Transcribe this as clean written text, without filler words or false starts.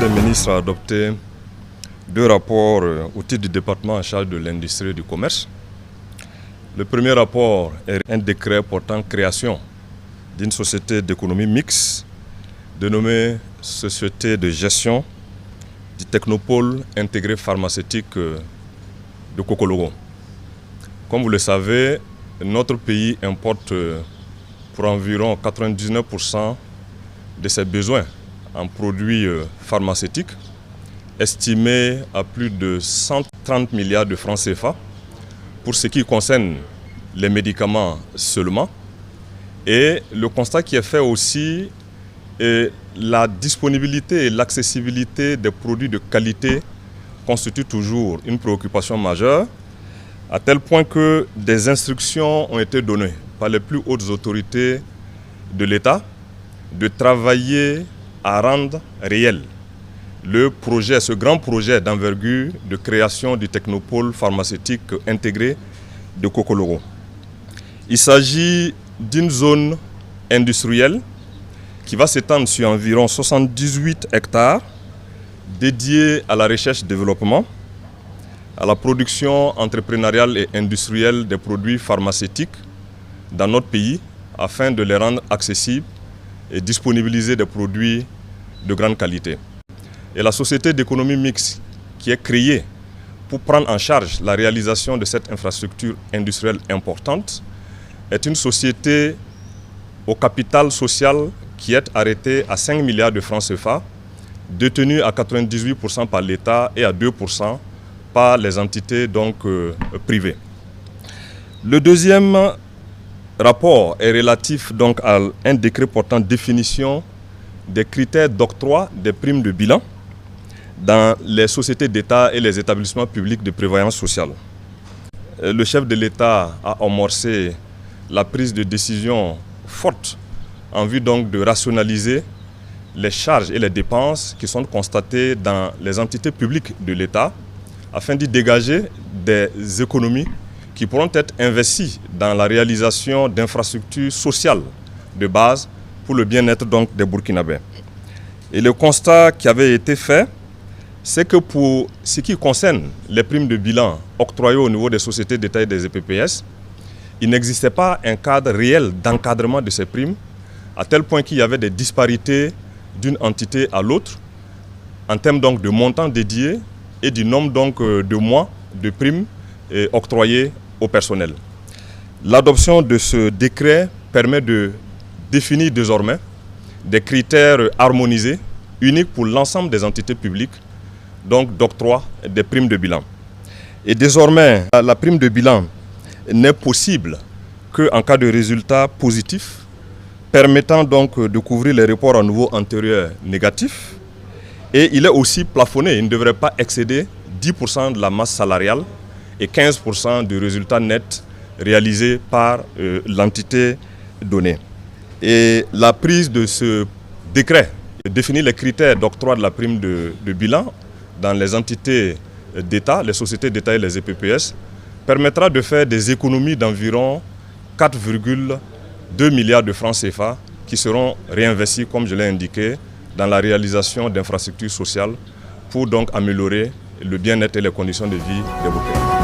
des ministres a adopté deux rapports au titre du département en charge de l'industrie et du commerce. Le premier rapport est un décret portant création d'une société d'économie mixte dénommée Société de gestion du technopôle intégré pharmaceutique de Cocologo. Comme vous le savez, notre pays importe pour environ 99% de ses besoins en produits pharmaceutiques, estimés à plus de 130 milliards de francs CFA pour ce qui concerne les médicaments seulement. Et le constat qui est fait aussi est la disponibilité et l'accessibilité des produits de qualité constitue toujours une préoccupation majeure, à tel point que des instructions ont été données par les plus hautes autorités de l'État de travailler à rendre réel le projet, ce grand projet d'envergure de création du technopôle pharmaceutique intégré de Cocologo. Il s'agit d'une zone industrielle qui va s'étendre sur environ 78 hectares dédiée à la recherche et développement, à la production entrepreneuriale et industrielle des produits pharmaceutiques dans notre pays afin de les rendre accessibles et disponibiliser des produits de grande qualité. Et la société d'économie mixte qui est créée pour prendre en charge la réalisation de cette infrastructure industrielle importante est une société au capital social qui est arrêtée à 5 milliards de francs CFA, détenue à 98% par l'État et à 2% par les entités privées. Le deuxième rapport est relatif à un décret portant définition des critères d'octroi des primes de bilan dans les sociétés d'État et les établissements publics de prévoyance sociale. Le chef de l'État a amorcé la prise de décision forte en vue de rationaliser les charges et les dépenses qui sont constatées dans les entités publiques de l'État afin d'y dégager des économies qui pourront être investies dans la réalisation d'infrastructures sociales de base pour le bien-être des Burkinabés. Et le constat qui avait été fait, c'est que pour ce qui concerne les primes de bilan octroyées au niveau des sociétés d'État et des EPPS, il n'existait pas un cadre réel d'encadrement de ces primes, à tel point qu'il y avait des disparités d'une entité à l'autre en termes de montants dédiés et du nombre de mois de primes octroyées au personnel. L'adoption de ce décret permet de définir désormais des critères harmonisés, uniques pour l'ensemble des entités publiques, d'octroi des primes de bilan. Et désormais, la prime de bilan n'est possible qu'en cas de résultat positif, permettant de couvrir les reports à nouveau antérieurs négatifs. Et il est aussi plafonné, il ne devrait pas excéder 10% de la masse salariale et 15% du résultat net réalisé par l'entité donnée. Et la prise de ce décret définit les critères d'octroi de la prime de bilan dans les entités d'État, les sociétés d'État et les EPPS, permettra de faire des économies d'environ 4,2 milliards de francs CFA qui seront réinvestis, comme je l'ai indiqué, dans la réalisation d'infrastructures sociales pour améliorer le bien-être et les conditions de vie des Burkinabés.